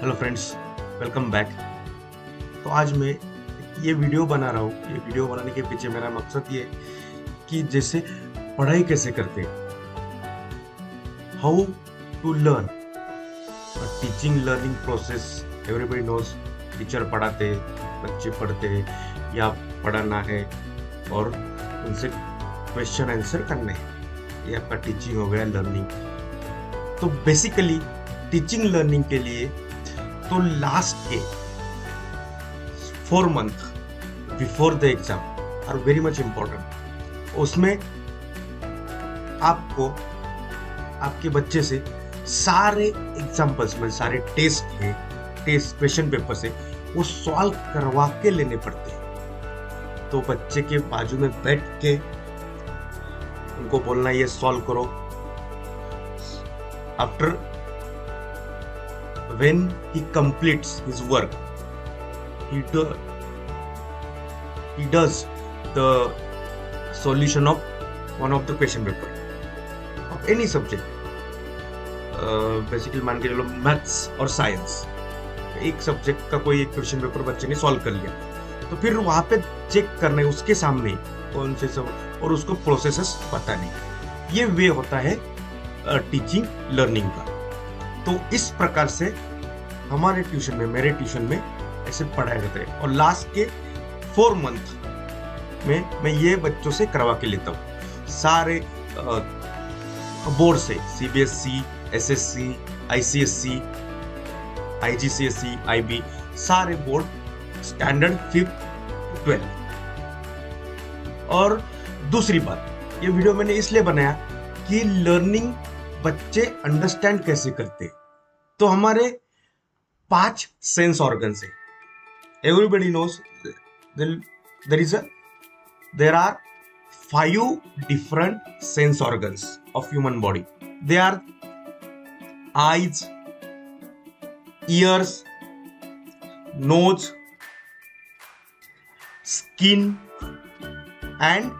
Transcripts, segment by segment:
Hello friends, welcome back. तो आज मैं ये वीडियो बना रहा हूँ। ये वीडियो बनाने के पीछे मेरा मकसद ये है कि जैसे पढ़ाई कैसे करते, how to learn, teaching learning process. Everybody knows, teacher पढ़ाते, बच्चे पढ़ते या पढ़ाना है और उनसे क्वेश्चन आंसर करने हैं। ये आपका टीचिंग हो गया, लर्निंग। तो बेसिकली टीचिंग लर्निंग के लिए तो लास्ट के 4 month before the exam are very much important. उसमें आपको आपके बच्चे से सारे एग्जाम्पल्स में सारे टेस्ट क्वेश्चन पेपर से वो सॉल्व करवा के लेने पड़ते हैं। तो बच्चे के बाजू में बैठ के उनको बोलना ये सॉल्व करो। After when he completes his work, he does the solution of one of the question paper of any subject। Basically मान के चलो मैथ्स और साइंस, एक सब्जेक्ट का कोई एक क्वेश्चन पेपर बच्चे ने सॉल्व कर लिया, तो फिर वहां पे चेक करना है उसके सामने कौन से सब और उसको प्रोसेसेस बताने। ये वे होता है टीचिंग लर्निंग का। तो इस प्रकार से हमारे ट्यूशन में, मेरे ट्यूशन में ऐसे पढ़ाया जाता है और लास्ट के 4 मंथ में मैं ये बच्चों से करवा के लेता हूँ। सारे बोर्ड से, CBSE, SSC, ICSE, IGCSE, IB, सारे बोर्ड स्टैंडर्ड 5th 12। और दूसरी बात, ये वीडियो मैंने इसलिए बनाया कि लर्निंग बच्चे अंडरस्टैंड कैसे करते। तो हमारे 5 सेंस ऑर्गन है। Everybody knows there are 5 different sense organs of human body. They are eyes, ears, nose, skin and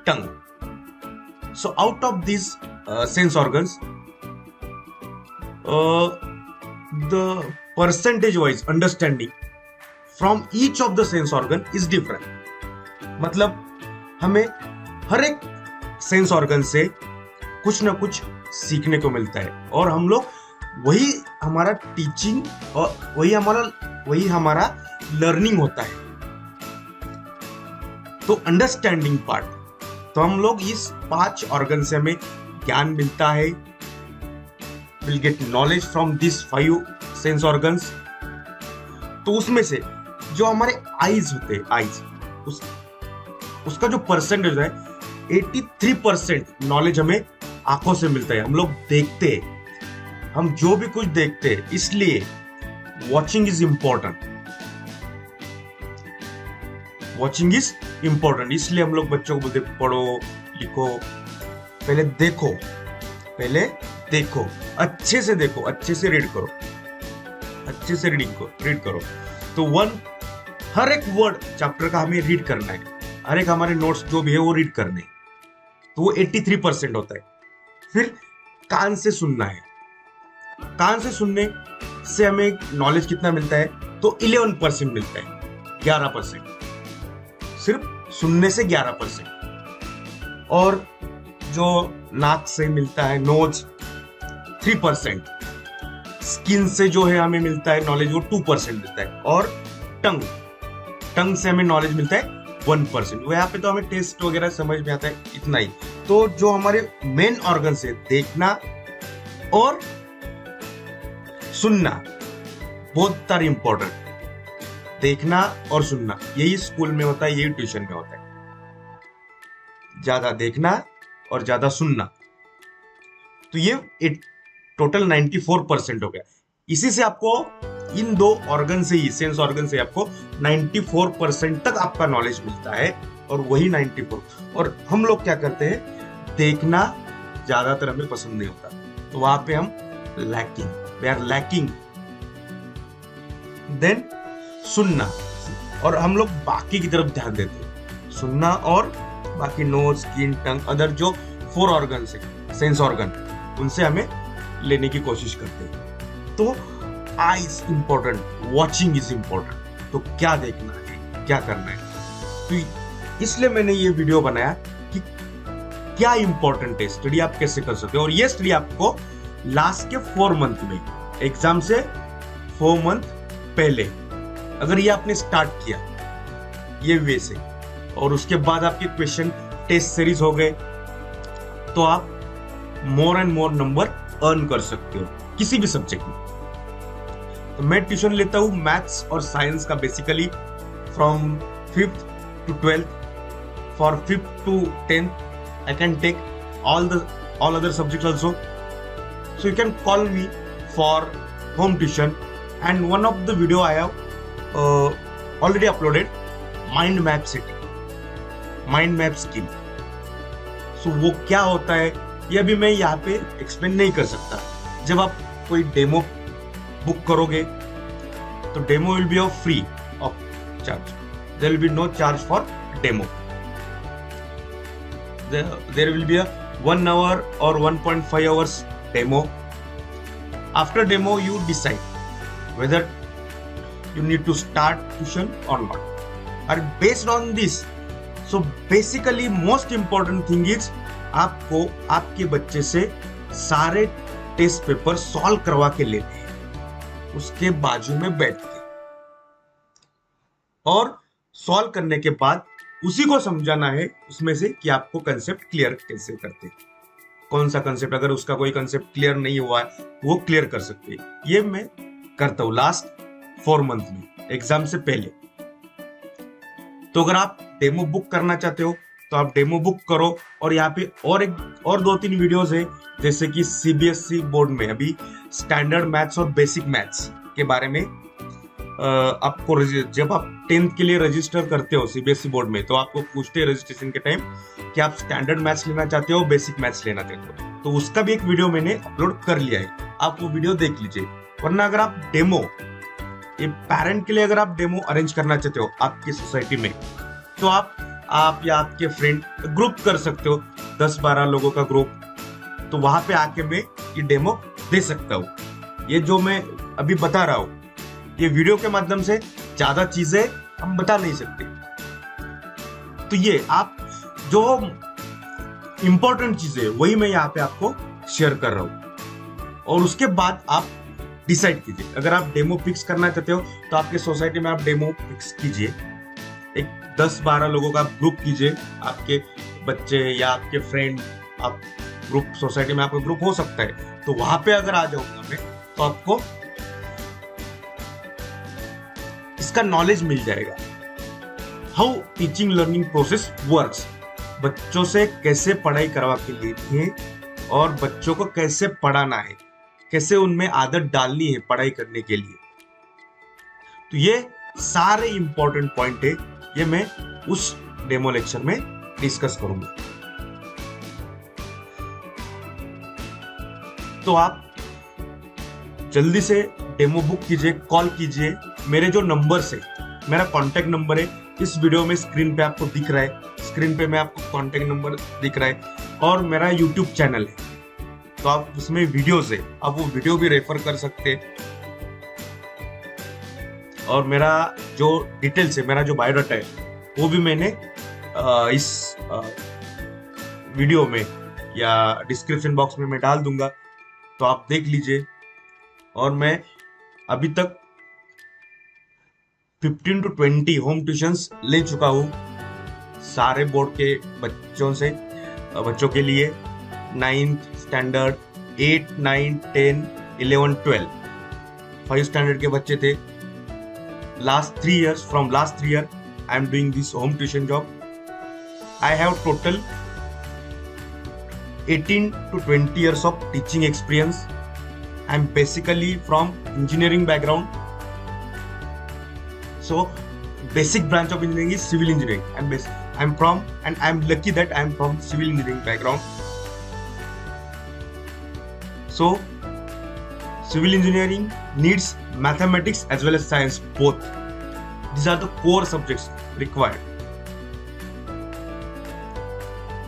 tongue. So out of these sense organs, the percentage wise understanding from each of the sense organ is different। मतलब हमें हर एक sense organ से कुछ ना कुछ सीखने को मिलता है और हम लोग वही हमारा टीचिंग और वही हमारा लर्निंग होता है। तो अंडरस्टैंडिंग पार्ट, तो हम लोग इस 5 ऑर्गन से हमें ज्ञान मिलता है। Will get knowledge from this 5 sense organs. तो उसमें से जो हमारे आईज होते हैं, उसका जो परसेंटेज है 83% नॉलेज हमें आंखों से मिलता है। हम लोग देखते हैं, हम जो भी कुछ देखते हैं, इसलिए watching is important. Watching is important, इसलिए हम लोग बच्चों को बोलते पढ़ो, लिखो, पहले देखो, अच्छे से देखो, अच्छे से रीड करो, अच्छे से रीड करो। तो हर एक वर्ड चैप्टर का हमें रीड करना है, हर एक हमारे नोट्स जो भी है वो रीड करने हैं। तो वो 83% होता है। फिर कान से सुनना है। कान से सुनने से हमें नॉलेज कितना मिलता है? तो 11% मिलता है, 11%, सिर्फ सुनने से 11%। और जो नाक से मिलता है, नोज, 3%। स्किन से जो है हमें मिलता है नॉलेज, वो 2% मिलता है। और टंग से हमें नॉलेज मिलता है 1%। वो यहाँ पे तो हमें टेस्ट वगैरह समझ में आता है, इतना ही। तो जो हमारे मेन ऑर्गन से देखना और सुनना बहुत सारे इंपॉर्टेंट। देखना और सुनना, यही स्कूल में होता है, यही ट्यूशन में होता है। ज्यादा देखना और ज्यादा सुनना। तो ये टोटल 94% हो गया। इसी से आपको इन 2 ऑर्गन से ही, सेंस ऑर्गन से आपको 94% तक आपका नॉलेज मिलता है और वही 94। और हम लोग क्या करते हैं, देखना ज्यादातर हमें पसंद नहीं होता, तो वहां पे हम वी आर लैकिंग। देन सुनना, और हम लोग बाकी की तरफ ध्यान देते हैं। सुनना और बाकी नोज, स्किन, टंग, अदर जो 4 ऑर्गन है, सेंस ऑर्गन, उनसे हमें लेने की कोशिश करते हैं। तो eye is important, watching is important. तो क्या देखना है, क्या करना है, तो इसलिए मैंने ये वीडियो बनाया कि क्या इंपॉर्टेंट है, स्टडी आप कैसे कर सकते हो। और ये स्टडी आपको लास्ट के 4 मंथ में, एग्जाम से 4 मंथ पहले अगर ये आपने स्टार्ट किया ये वे से, और उसके बाद आपके क्वेश्चन टेस्ट सीरीज हो गए, तो आप more and more number earn कर सकते हो किसी भी सब्जेक्ट में। तो मैं ट्यूशन लेता हूँ मैथ्स और साइंस का, basically from 5th to 12th, for 5th to 10th I can take all other subjects also, so you can call me for home tuition. And one of the video I have already uploaded, mind map city, mind map skill. So वो क्या होता है ये अभी मैं यहाँ पे explain नहीं कर सकता। जब आप कोई डेमो बुक करोगे तो demo will be of free of charge, there will be no charge for demo. There will be a 1 hour or 1.5 hours demo. After demo you decide whether you need to start tuition or not. And based on this, so basically most important thing is आपको आपके बच्चे से सारे test paper solve करवा के लेने हैं, उसके बाजू में बैठ के, और सॉल्व करने के बाद उसी को समझाना है उसमें से कि आपको कंसेप्ट क्लियर कैसे करते, कौन सा कंसेप्ट, अगर उसका कोई कंसेप्ट क्लियर नहीं हुआ है वो क्लियर कर सकते हैं। ये मैं करता हूँ लास्ट 4 मंथ में एग्जाम से पहले। तो अगर आप डेमो बुक करना चाहते हो तो आप डेमो बुक करो। और यहाँ पे और 2-3 वीडियोस है, जैसे कि सीबीएसई बोर्ड में अभी स्टैंडर्ड मैथ्स और बेसिक मैथ्स के बारे में आपको जब आप 10th के लिए रजिस्टर करते हो सीबीएसई बोर्ड में, तो आपको पूछते हैं रजिस्ट्रेशन के टाइम कि आप स्टैंडर्ड मैथ्स लेना चाहते हो, बेसिक मैथ्स लेना चाहते हो, तो उसका भी एक वीडियो मैंने अपलोड कर लिया है, आप वो वीडियो देख लीजिए। वरना अगर आप डेमो, ये पेरेंट के लिए अगर आप डेमो अरेंज करना चाहते हो आपकी सोसाइटी में, तो आप या आपके फ्रेंड ग्रुप कर सकते हो, 10-12 लोगों का ग्रुप, तो वहां पे आके मैं ये डेमो दे सकता हूँ। ये जो मैं अभी बता रहा हूँ ये वीडियो के माध्यम से ज्यादा चीजें हम बता नहीं सकते। तो ये आप जो इंपॉर्टेंट चीजें वही मैं यहाँ पे आपको शेयर कर रहा हूँ, और उसके बाद आप डिसाइड कीजिए। अगर आप डेमो फिक्स करना चाहते हो तो आपके सोसाइटी में आप डेमो फिक्स कीजिए, एक 10-12 लोगों का ग्रुप कीजिए, आपके बच्चे या आपके फ्रेंड, आप ग्रुप, सोसाइटी में आपका ग्रुप हो सकता है, तो वहां पे अगर आ जाऊंगा मैं तो आपको इसका नॉलेज मिल जाएगा। How teaching learning process works, बच्चों से कैसे पढ़ाई करवा के लेते हैं और बच्चों को कैसे पढ़ाना है, कैसे उनमें आदत डालनी है पढ़ाई करने के लिए। तो ये सारे इंपॉर्टेंट पॉइंट है, ये मैं उस डेमो लेक्चर में डिस्कस करूंगा। तो आप जल्दी से डेमो बुक कीजिए, कॉल कीजिए। मेरे जो नंबर्स है, मेरा कॉन्टेक्ट नंबर है इस वीडियो में स्क्रीन पे आपको दिख रहा है, स्क्रीन पे मैं आपको कॉन्टेक्ट नंबर दिख रहा है, और मेरा यूट्यूब चैनल है, तो आप उसमें वीडियोस है, आप वो वीडियो भी रेफर कर सकते हैं। और मेरा जो डिटेल्स है, मेरा जो बायोडाटा है वो भी मैंने इस वीडियो में या डिस्क्रिप्शन बॉक्स में मैं डाल दूंगा, तो आप देख लीजिए। और मैं अभी तक 15 to 20 होम ट्यूशंस ले चुका हूँ सारे बोर्ड के बच्चों के लिए, 9th स्टैंडर्ड, 8, 9, 10, 11, 12, 5 स्टैंडर्ड के बच्चे थे। From last 3 years I am doing this home tuition job. I have total 18 to 20 years of teaching experience. I am basically from engineering background. So basic branch of engineering is civil engineering. I am lucky that I am from civil engineering background. So civil engineering needs mathematics as well as science both. These are the core subjects required.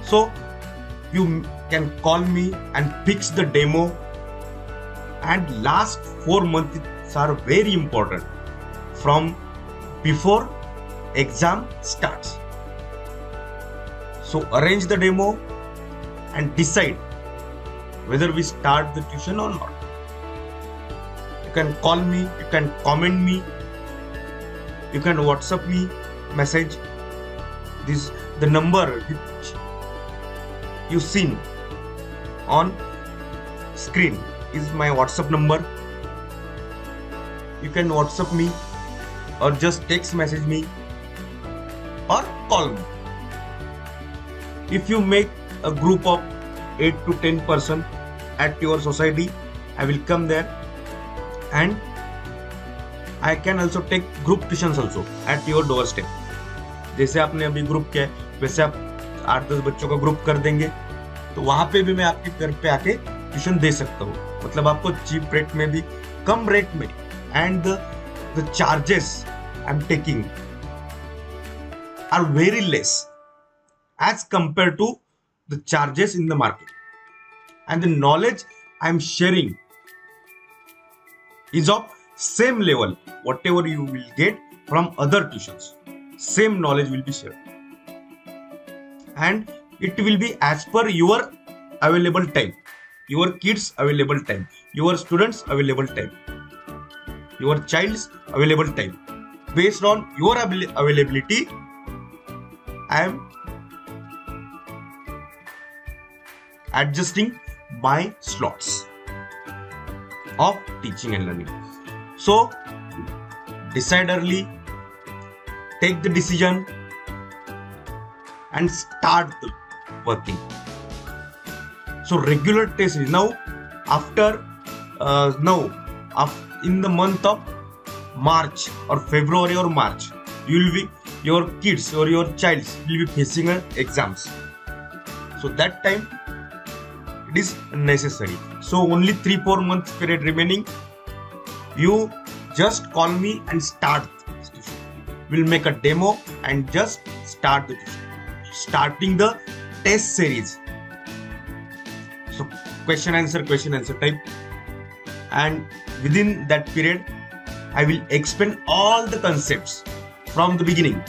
So you can call me and fix the demo, and last 4 are very important from before exam starts. So arrange the demo and decide whether we start the tuition or not. You can call me, you can comment me, you can WhatsApp me message. This the number which you seen on screen is my WhatsApp number. You can WhatsApp me or just text message me or call me. If you make a group of 8 to 10 person at your society, I will come there, and I can also take group tuitions also at your doorstep. जैसे आपने अभी group किया है वैसे आप 8-10 बच्चों का group कर देंगे तो वहां पे भी मैं आपके घर पे आके ट्यूशन दे सकता हूँ. मतलब आपको चीप रेट में भी, कम रेट में, and the charges I am taking are very less as compared to the charges in the market, and the knowledge I am sharing is of same level. Whatever you will get from other tuitions, same knowledge will be shared, and it will be as per your available time, your kids available time, your students available time, your child's available time. Based on your availability, I am adjusting my slots of teaching and learning. So decide early, take the decision, and start working. So regular test is now in the month of March or February or March, your kids or your child will be facing exams. So that time it is necessary. So only 3-4 months period remaining. You just call me and start this tuition. We'll make a demo and just start the tuition. Starting the test series. So question answer type, and within that period I will explain all the concepts from the beginning.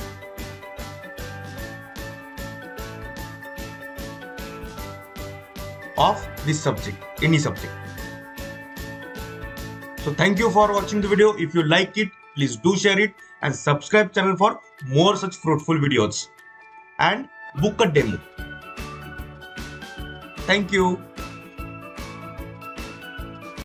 Of this subject, any subject. So thank you for watching the video. If you like it, please do share it and subscribe channel for more such fruitful videos, and book a demo. Thank you.